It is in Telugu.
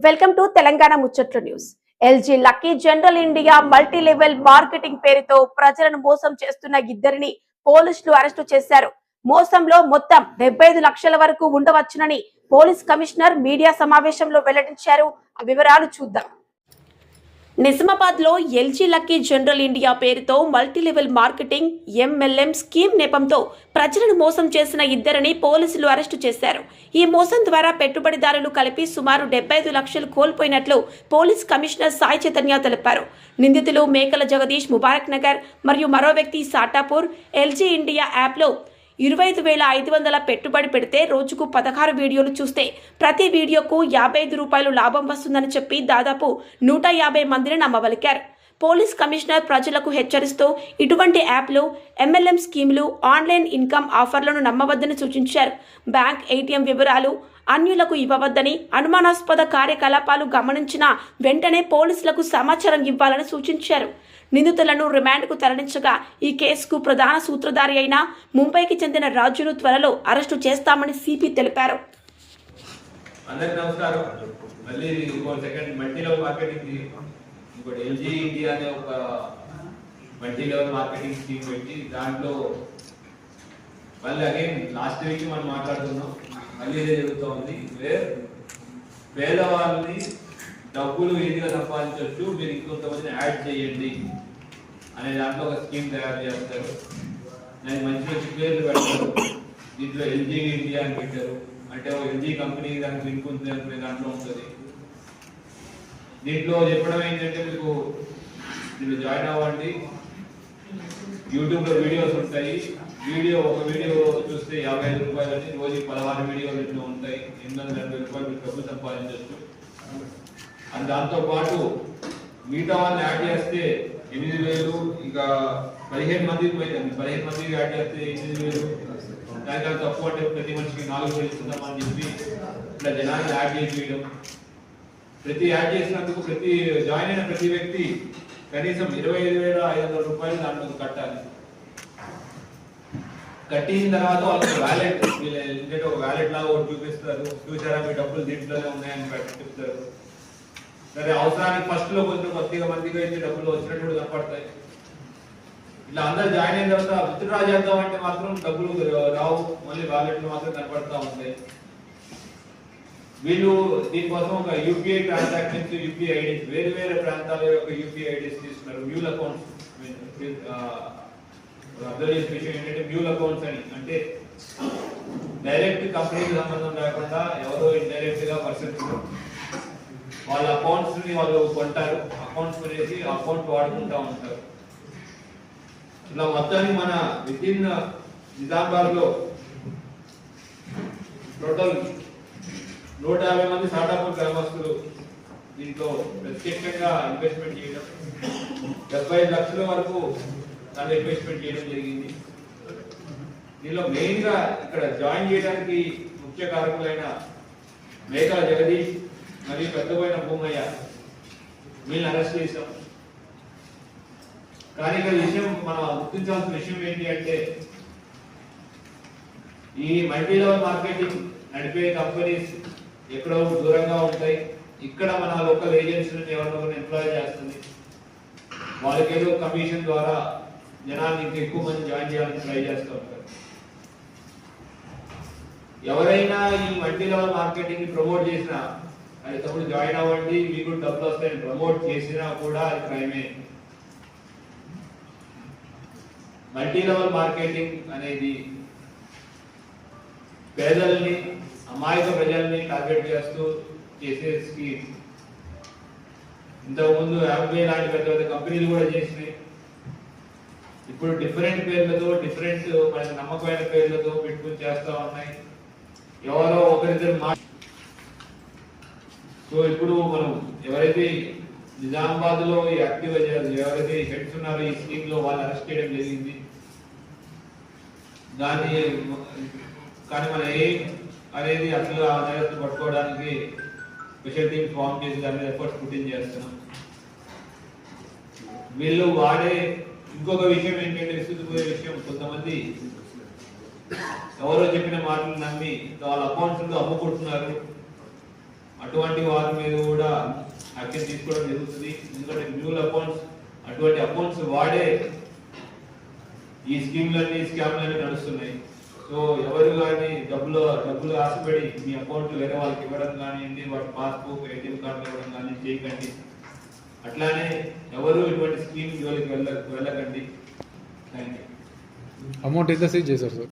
వెల్కమ్ టు తెలంగాణ ముచ్చట్లు news. LG lucky general India multi level marketing పేరుతో ప్రజలను మోసం చేస్తున్న ఇద్దరిని పోలీసులు అరెస్టు చేశారు. మోసంలో మొత్తం 75 లక్షల వరకు ఉండవచ్చునని పోలీస్ కమిషనర్ మీడియా సమావేశంలో వెల్లడించారు. ఆ వివరాలు చూద్దాం. నిజామాబాద్ లో ఎల్జీ లక్కీ జనరల్ ఇండియా పేరుతో multi level marketing MLM scheme నెపంతో ప్రజలను మోసం చేసిన ఇద్దరిని పోలీసులు అరెస్టు చేశారు. ఈ మోసం ద్వారా పెట్టుబడిదారులు కలిపి సుమారు 75 లక్షలు కోల్పోయినట్లు పోలీస్ కమిషనర్ సాయి చైతన్య తెలిపారు. నిందితులు మేకల జగదీష్ ముబారక్ నగర్ మరియు మరో వ్యక్తి సాటాపూర్ ఎల్జీ ఇండియా యాప్లో 25,500 పెట్టుబడి పెడితే రోజుకు 16 వీడియోలు చూస్తే ప్రతి వీడియోకు 55 రూపాయలు లాభం వస్తుందని చెప్పి దాదాపు 150 మందిని నమ్మబలికారు. పోలీస్ కమిషనర్ ప్రజలకు హెచ్చరిస్తూ ఇటువంటి యాప్లు ఎంఎల్ఎం స్కీములు ఆన్లైన్ ఇన్కమ్ ఆఫర్లను నమ్మవద్దని సూచించారు. బ్యాంక్ ఏటీఎం వివరాలు అన్యులకు ఇవ్వవద్దని, అనుమానాస్పద కార్యకలాపాలు గమనించిన వెంటనే పోలీసులకు సమాచారం ఇవ్వాలని సూచించారు. నిందితులను రిమాండ్కు తరలించగా ఈ కేసుకు ప్రధాన సూత్రధారి అయిన ముంబైకి చెందిన రాజును త్వరలో అరెస్టు చేస్తామని సిపి తెలిపారు. అందరికీ నమస్కారం. మళ్ళీ మల్టీ లెవెల్ మార్కెటింగ్ ఇంకోటి ఎల్జీ ఇండియా అనే ఒక మల్టీ లెవెల్ మార్కెటింగ్ స్కీమ్ పెట్టి దాంట్లో మళ్ళీ అగైన్ లాస్ట్ వీక్ మనం మాట్లాడుతున్నాం. మళ్ళీ ఇదే జరుగుతూ ఉంది. పేదవాళ్ళని డబ్బులు ఈజీగా సంపాదించవచ్చు, మీరు ఇంకొంతమందిని యాడ్ చేయండి అనే దాంట్లో ఒక స్కీమ్ తయారు చేస్తారు. దానికి మంచి మంచి పేర్లు పెడతారు. దీంట్లో ఎల్జీ ఇండియా అని పెట్టారు. అంటే ఒక ఎల్జీ కంపెనీ దానికి లింక్ ఉంది అనుకునే దాంట్లో ఉంటుంది. దీంట్లో చెప్పడం ఏంటంటే మీకు దీంట్లో జాయిన్ అవ్వండి. యూట్యూబ్లో వీడియోస్ ఉంటాయి. ఒక వీడియో చూస్తే 55 రూపాయలు అని రోజు 16 వీడియోలు ఇట్లా ఉంటాయి. 820 రూపాయలు మీరు డబ్బులు సంపాదించవచ్చు. అండ్ దాంతో పాటు మిగతా వాళ్ళని యాడ్ చేస్తే 8,000, ఇంకా 15 మందికి యాడ్ చేస్తే 8,000, దానికన్నా తక్కువ అంటే ప్రతి మనిషికి 4,000 ఇస్తున్నామని చెప్పి ఇట్లా జనాన్ని యాడ్ చేయడం. యాడ్ చేసినందుకు జాయిన్ అయిన ప్రతి వ్యక్తి కనీసం 25,500 రూపాయలు దాంట్లో కట్టాలి. కట్టిన తర్వాత వాళ్ళకి వ్యాలెట్ ఒక వ్యాలెట్ లాగా ఒకటి చూపిస్తారు. చూసారా మీ డబ్బులు దీంట్లోనే ఉన్నాయని చెప్తారు. సరే, అవసరానికి ఫస్ట్ లో కొద్దిగా మందిగా అయితే డబ్బులు వచ్చినట్టు కనపడతాయి. ఇట్లా అందరు జాయిన్ అయిన తర్వాత విత్డ్రా చేద్దాం అంటే మాత్రం డబ్బులు రావు, మళ్ళీ వ్యాలెట్లు మాత్రం కనపడతా ఉంటాయి. వీళ్ళు దీనికోసం ఒక యూపీఐ ట్రాన్సాక్షన్స్, యూపీఐ ఐడీస్, వేరే ప్రాంతాల యొక్క యూపీఐ ఐడీస్ తీసుకున్నారు. మ్యూల్ అకౌంట్స్ అబ్జర్వ్ చేసే విషయం ఏంటంటే మ్యూల్ అకౌంట్స్ అని అంటే డైరెక్ట్ కంపెనీకి సంబంధం లేకుండా ఎవరో ఇండైరెక్ట్ గా పర్సన్స్ వాళ్ళ అకౌంట్స్ ని వాళ్ళు కొంటారు. అకౌంట్స్ కొనేసి అకౌంట్ వాడుకుంటా ఉంటారు. ఇలా మొత్తానికి మన వితిన్ నిజామాబాద్ లో టోటల్ 150 మంది సాటాపూర్ గ్రామస్తులు దీంట్లో ప్రత్యేకంగా ఇన్వెస్ట్మెంట్ చేయడం, 75 లక్షల వరకు దాంట్లో ఇన్వెస్ట్మెంట్ చేయడం జరిగింది. దీనిలో మెయిన్ గా ఇక్కడ జాయిన్ చేయడానికి ముఖ్య కారకులైన మేకల జగదీష్ మరియు పెద్దపోయిన భూమయ్య వీళ్ళని అరెస్ట్ చేశాం. కానీ ఇక్కడ విషయం మనం గుర్తించాల్సిన విషయం ఏంటి అంటే ఈ మల్టీ లెవెల్ మార్కెటింగ్ నడిపే కంపెనీస్ ఎక్కడో దూరంగా ఉంటాయి. ఇక్కడ మన లోకల్ ఏజెన్సీలను ఎవరినో ఎంప్లాయ్ చేస్తుంది. వాళ్ళకి ఏదో కమిషన్ ద్వారా జనాన్ని ఇంకా ఎక్కువ మంది జాయిన్ చేయాలని ట్రై చేస్తూ ఉంటారు. ఎవరైనా ఈ మల్టీ లెవెల్ మార్కెటింగ్ ని ప్రమోట్ చేసినా అది తప్పుడు జాయిన్ అవ్వండి మీకు డబ్బులు వస్తాయని ప్రమోట్ చేసినా కూడా అది క్రైమే. మల్టీ లెవెల్ మార్కెటింగ్ అనేది పేదల్ని, అమాయక ప్రజల్ని టార్గెట్ చేస్తూ చేసే స్కీమ్. ఇంతకుముందు యాప్వే లాంటి పెద్ద పెద్ద కంపెనీలు కూడా చేసినాయి. ఇప్పుడు డిఫరెంట్ పేర్లతో మనకి నమ్మకమైన పేర్లతో పెట్టుకుని చేస్తా ఉన్నాయి. ఎవరో ఒకరిద్దరు సో ఇప్పుడు మనం ఎవరైతే నిజామాబాద్ లో యాక్టివ్ ఎవరైతే హెడ్స్ ఉన్నారో ఈ స్కీమ్ లో వాళ్ళు అరెస్ట్ చేయడం జరిగింది. కానీ మన ఎయిమ్ అనేది అసలు ఆ నేరస్తులు పట్టుకోవడానికి స్పెషల్ టీమ్ ఫామ్ చేసి దాని మీద ఎఫర్ట్స్ పుట్టింగ్ చేస్తున్నాం. వీళ్ళు వాడే ఇంకొక విషయం ఏంటంటే విసుగుపోయే విషయం, కొంతమంది ఎవరో చెప్పిన మాటలు నమ్మి వాళ్ళ అకౌంట్స్ అమ్ముకుంటున్నారు. అటువంటి వారి మీద కూడా యాక్షన్ తీసుకోవడం జరుగుతుంది. ఎందుకంటే మ్యూల్ అకౌంట్స్ అటువంటి అకౌంట్స్ వాడే ఈ స్కీమ్లన్నీ స్కామ్లన్నీ నడుస్తున్నాయి. సో ఎవరు కానీ డబ్బులు ఆశపడి మీ అకౌంట్ వేరే వాళ్ళకి ఇవ్వడం కానివ్వండి, వాటి పాస్బుక్ ఏటీఎం కార్డు ఇవ్వడం కానీ చేయకండి. అట్లానే ఎవరు ఇటువంటి స్కీమ్ జోలికి వెళ్ళకండి. Thank you. అమౌంట్ ఎంత సీజ్ చేశారు సార్?